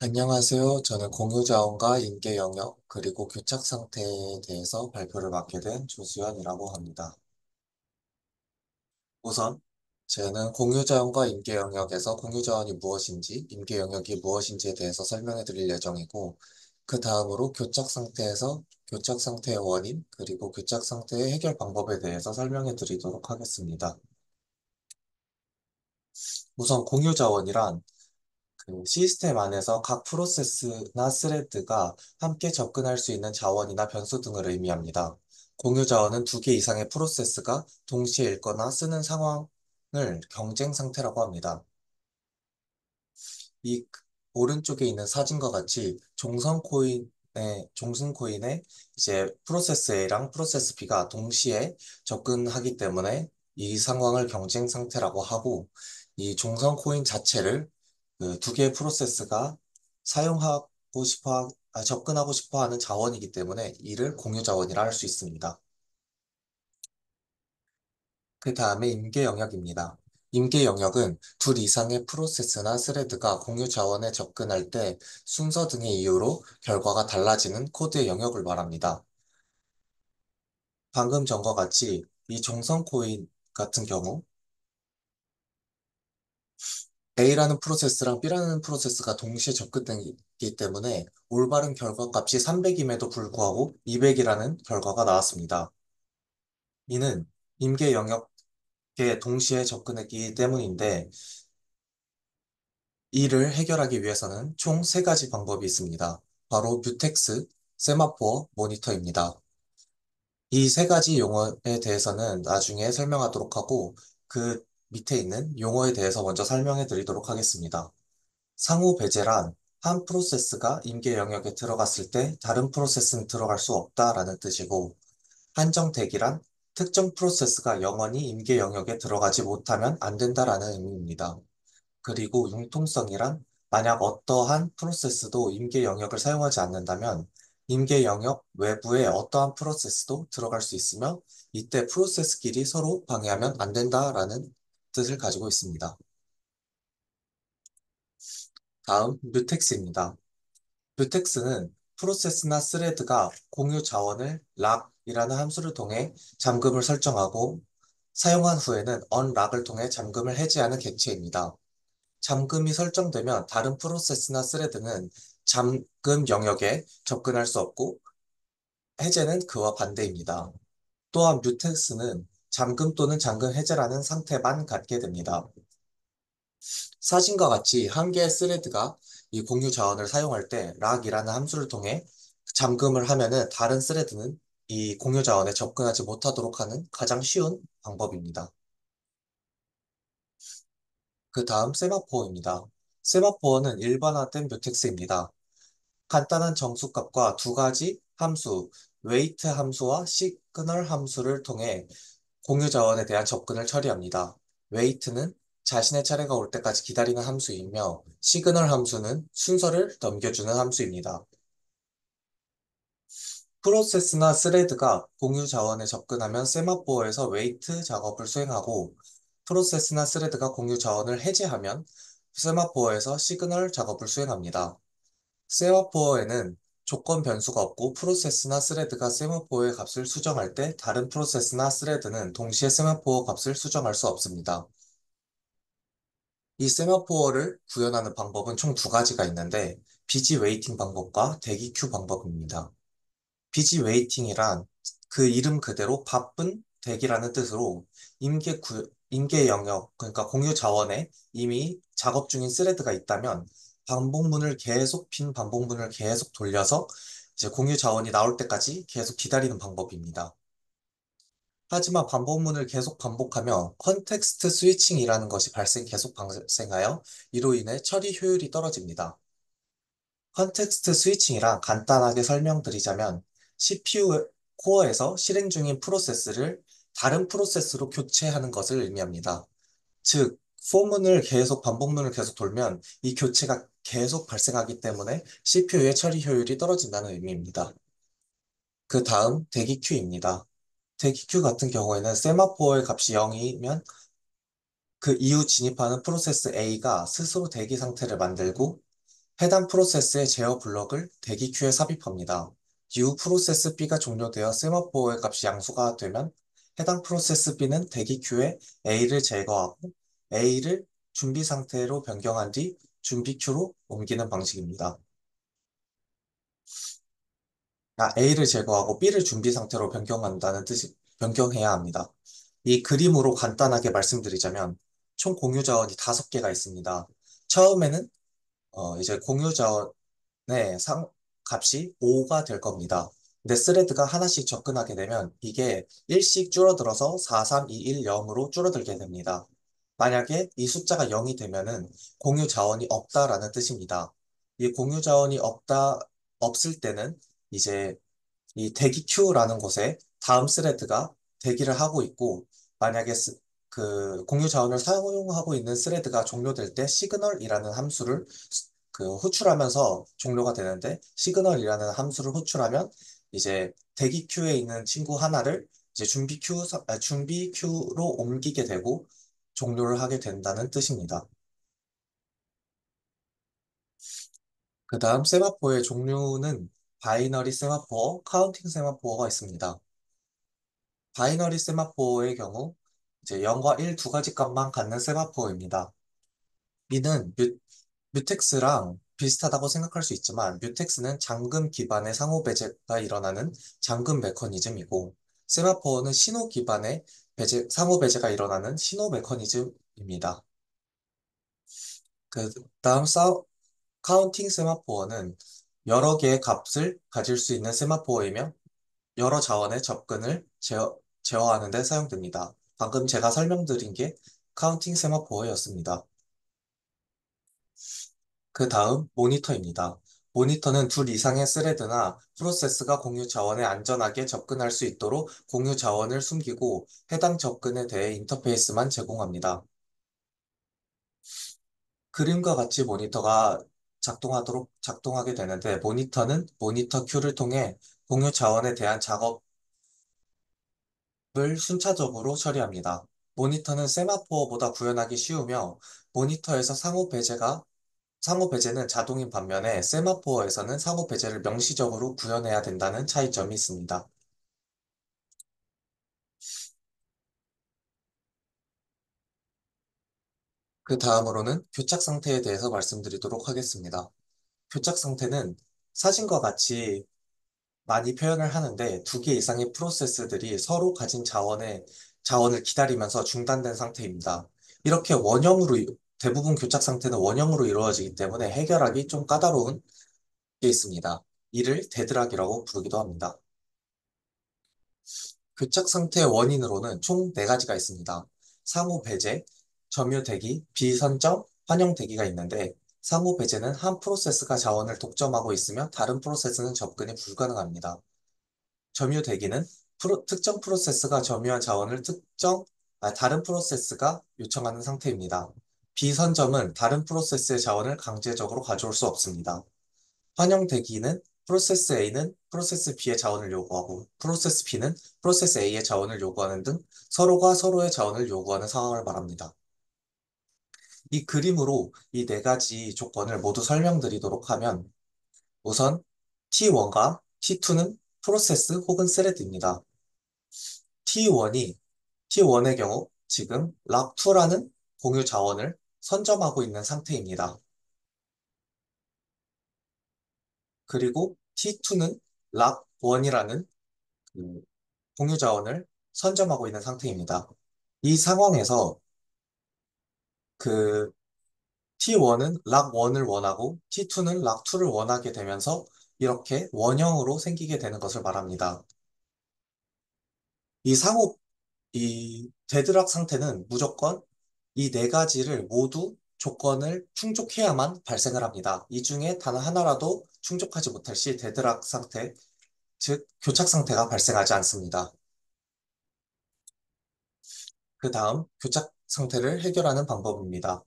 안녕하세요. 저는 공유자원과 인계 영역, 그리고 교착 상태에 대해서 발표를 맡게 된 조수연이라고 합니다. 우선, 저는 공유자원과 인계 영역에서 공유자원이 무엇인지, 인계 영역이 무엇인지에 대해서 설명해 드릴 예정이고, 그 다음으로 교착 상태에서 교착 상태의 원인, 그리고 교착 상태의 해결 방법에 대해서 설명해 드리도록 하겠습니다. 우선 공유자원이란 그 시스템 안에서 각 프로세스나 스레드가 함께 접근할 수 있는 자원이나 변수 등을 의미합니다. 공유 자원은 두 개 이상의 프로세스가 동시에 읽거나 쓰는 상황을 경쟁 상태라고 합니다. 이 오른쪽에 있는 사진과 같이 종선 코인의 이제 프로세스 A랑 프로세스 B가 동시에 접근하기 때문에 이 상황을 경쟁 상태라고 하고, 이 종선 코인 자체를 그 두 개의 프로세스가 접근하고 싶어 하는 자원이기 때문에 이를 공유 자원이라 할 수 있습니다. 그 다음에 임계 영역입니다. 임계 영역은 둘 이상의 프로세스나 스레드가 공유 자원에 접근할 때 순서 등의 이유로 결과가 달라지는 코드의 영역을 말합니다. 방금 전과 같이 이 종선 코인 같은 경우 A라는 프로세스랑 B라는 프로세스가 동시에 접근되기 때문에 올바른 결과값이 300임에도 불구하고 200이라는 결과가 나왔습니다. 이는 임계 영역에 동시에 접근했기 때문인데, 이를 해결하기 위해서는 총 세 가지 방법이 있습니다. 바로 뮤텍스, 세마포어, 모니터입니다. 이 세 가지 용어에 대해서는 나중에 설명하도록 하고, 그 밑에 있는 용어에 대해서 먼저 설명해 드리도록 하겠습니다. 상호 배제란 한 프로세스가 임계 영역에 들어갔을 때 다른 프로세스는 들어갈 수 없다라는 뜻이고, 한정 대기란 특정 프로세스가 영원히 임계 영역에 들어가지 못하면 안 된다라는 의미입니다. 그리고 융통성이란 만약 어떠한 프로세스도 임계 영역을 사용하지 않는다면 임계 영역 외부에 어떠한 프로세스도 들어갈 수 있으며, 이때 프로세스끼리 서로 방해하면 안 된다라는 뜻을 가지고 있습니다. 다음 뮤텍스입니다. 뮤텍스는 프로세스나 스레드가 공유 자원을 락이라는 함수를 통해 잠금을 설정하고, 사용한 후에는 unlock을 통해 잠금을 해제하는 객체입니다. 잠금이 설정되면 다른 프로세스나 스레드는 잠금 영역에 접근할 수 없고, 해제는 그와 반대입니다. 또한 뮤텍스는 잠금 또는 잠금 해제라는 상태만 갖게 됩니다. 사진과 같이 한 개의 스레드가 이 공유 자원을 사용할 때 락이라는 함수를 통해 잠금을 하면은 다른 스레드는 이 공유 자원에 접근하지 못하도록 하는 가장 쉬운 방법입니다. 그 다음 세마포어입니다. 세마포어는 일반화된 뮤텍스입니다. 간단한 정수값과 두 가지 함수, 웨이트 함수와 시그널 함수를 통해 공유 자원에 대한 접근을 처리합니다. 웨이트는 자신의 차례가 올 때까지 기다리는 함수이며, 시그널 함수는 순서를 넘겨주는 함수입니다. 프로세스나 스레드가 공유 자원에 접근하면 세마포어에서 웨이트 작업을 수행하고, 프로세스나 스레드가 공유 자원을 해제하면 세마포어에서 시그널 작업을 수행합니다. 세마포어에는 조건 변수가 없고, 프로세스나 스레드가 세마포어의 값을 수정할 때 다른 프로세스나 스레드는 동시에 세마포어 값을 수정할 수 없습니다. 이 세마포어를 구현하는 방법은 총 두 가지가 있는데, 비지 웨이팅 방법과 대기 큐 방법입니다. 비지 웨이팅이란 그 이름 그대로 바쁜 대기라는 뜻으로, 임계 영역, 그러니까 공유 자원에 이미 작업 중인 스레드가 있다면 빈 반복문을 계속 돌려서 이제 공유 자원이 나올 때까지 계속 기다리는 방법입니다. 하지만 반복문을 계속 반복하며 컨텍스트 스위칭이라는 것이 계속 발생하여 이로 인해 처리 효율이 떨어집니다. 컨텍스트 스위칭이란 간단하게 설명드리자면, CPU 코어에서 실행 중인 프로세스를 다른 프로세스로 교체하는 것을 의미합니다. 즉, 반복문을 계속 돌면 이 교체가 계속 발생하기 때문에 CPU의 처리 효율이 떨어진다는 의미입니다. 그 다음 대기 큐입니다. 대기 큐 같은 경우에는 세마포어의 값이 0이면 그 이후 진입하는 프로세스 A가 스스로 대기 상태를 만들고, 해당 프로세스의 제어 블럭을 대기 큐에 삽입합니다. 이후 프로세스 B가 종료되어 세마포의 값이 양수가 되면 해당 프로세스 B는 대기 큐에 A를 제거하고 A를 준비 상태로 변경한 뒤 준비 큐로 옮기는 방식입니다. A를 제거하고 B를 준비 상태로 변경한다는 뜻이, 변경해야 합니다. 이 그림으로 간단하게 말씀드리자면 총 공유 자원이 5개가 있습니다. 처음에는 이제 공유 자원의 값이 5가 될 겁니다. 근데 스레드가 하나씩 접근하게 되면 이게 1씩 줄어들어서 4, 3, 2, 1, 0으로 줄어들게 됩니다. 만약에 이 숫자가 0이 되면은 공유 자원이 없다라는 뜻입니다. 이 공유 자원이 없을 때는 이제 이 대기 큐라는 곳에 다음 스레드가 대기를 하고 있고, 만약에 그 공유 자원을 사용하고 있는 스레드가 종료될 때 시그널이라는 함수를 호출하면서 종료가 되는데, 시그널이라는 함수를 호출하면 이제 대기 큐에 있는 친구 하나를 이제 준비 큐로 옮기게 되고 종료를 하게 된다는 뜻입니다. 그 다음 세마포의 종류는 바이너리 세마포어, 카운팅 세마포어가 있습니다. 바이너리 세마포어의 경우 이제 0과 1 두 가지 값만 갖는 세마포어입니다. 이는 뮤텍스랑 비슷하다고 생각할 수 있지만 뮤텍스는 잠금 기반의 상호 배제가 일어나는 잠금 메커니즘이고, 세마포어는 신호 기반의 상호 배제가 일어나는 신호 메커니즘입니다. 그 다음 카운팅 세마포어는 여러 개의 값을 가질 수 있는 세마포어이며 여러 자원의 접근을 제어하는 데 사용됩니다. 방금 제가 설명드린 게 카운팅 세마포어였습니다. 그 다음 모니터입니다. 모니터는 둘 이상의 스레드나 프로세스가 공유 자원에 안전하게 접근할 수 있도록 공유 자원을 숨기고 해당 접근에 대해 인터페이스만 제공합니다. 그림과 같이 모니터가 작동하게 되는데, 모니터는 모니터 큐를 통해 공유 자원에 대한 작업을 순차적으로 처리합니다. 모니터는 세마포어보다 구현하기 쉬우며 모니터에서 상호 배제는 자동인 반면에 세마포어에서는 상호 배제를 명시적으로 구현해야 된다는 차이점이 있습니다. 그 다음으로는 교착 상태에 대해서 말씀드리도록 하겠습니다. 교착 상태는 사진과 같이 많이 표현을 하는데, 두 개 이상의 프로세스들이 서로 가진 자원을 기다리면서 중단된 상태입니다. 이렇게 대부분 교착 상태는 원형으로 이루어지기 때문에 해결하기 좀 까다로운 게 있습니다. 이를 데드락이라고 부르기도 합니다. 교착 상태의 원인으로는 총 4가지가 있습니다. 상호 배제, 점유 대기, 비선정, 환영 대기가 있는데, 상호 배제는 한 프로세스가 자원을 독점하고 있으며 다른 프로세스는 접근이 불가능합니다. 점유 대기는 특정 프로세스가 점유한 자원을 다른 프로세스가 요청하는 상태입니다. 비선점은 다른 프로세스의 자원을 강제적으로 가져올 수 없습니다. 환영 대기는 프로세스 A는 프로세스 B의 자원을 요구하고, 프로세스 B는 프로세스 A의 자원을 요구하는 등 서로가 서로의 자원을 요구하는 상황을 말합니다. 이 그림으로 이 4가지 조건을 모두 설명드리도록 하면, 우선 T1과 T2는 프로세스 혹은 스레드입니다. T1이 T1의 경우 지금 락2라는 공유 자원을 선점하고 있는 상태입니다. 그리고 T2는 락1이라는 공유 자원을 선점하고 있는 상태입니다. 이 상황에서 그 T1은 락1을 원하고 T2는 락2를 원하게 되면서 이렇게 원형으로 생기게 되는 것을 말합니다. 이 상호, 이 데드락 상태는 무조건 이 4가지를 모두 조건을 충족해야만 발생을 합니다. 이 중에 단 하나라도 충족하지 못할 시 데드락 상태, 즉 교착 상태가 발생하지 않습니다. 그 다음 교착 상태를 해결하는 방법입니다.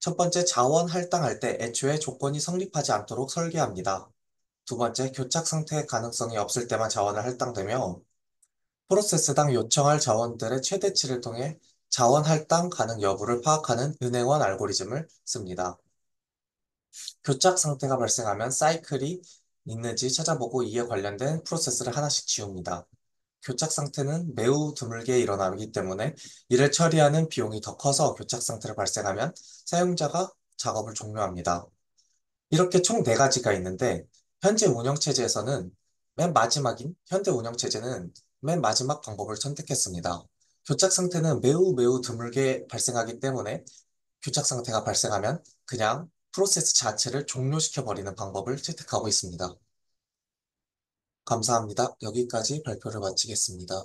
첫 번째, 자원 할당할 때 애초에 조건이 성립하지 않도록 설계합니다. 두 번째, 교착 상태의 가능성이 없을 때만 자원을 할당되며, 프로세스당 요청할 자원들의 최대치를 통해 자원 할당 가능 여부를 파악하는 은행원 알고리즘을 씁니다. 교착 상태가 발생하면 사이클이 있는지 찾아보고 이에 관련된 프로세스를 하나씩 지웁니다. 교착 상태는 매우 드물게 일어나기 때문에 이를 처리하는 비용이 더 커서 교착 상태를 발생하면 사용자가 작업을 종료합니다. 이렇게 총 네가지가 있는데 현재 운영체제에서는 맨 마지막인 현대 운영체제는 맨 마지막 방법을 선택했습니다. 교착 상태는 매우 매우 드물게 발생하기 때문에 교착 상태가 발생하면 그냥 프로세스 자체를 종료시켜버리는 방법을 채택하고 있습니다. 감사합니다. 여기까지 발표를 마치겠습니다.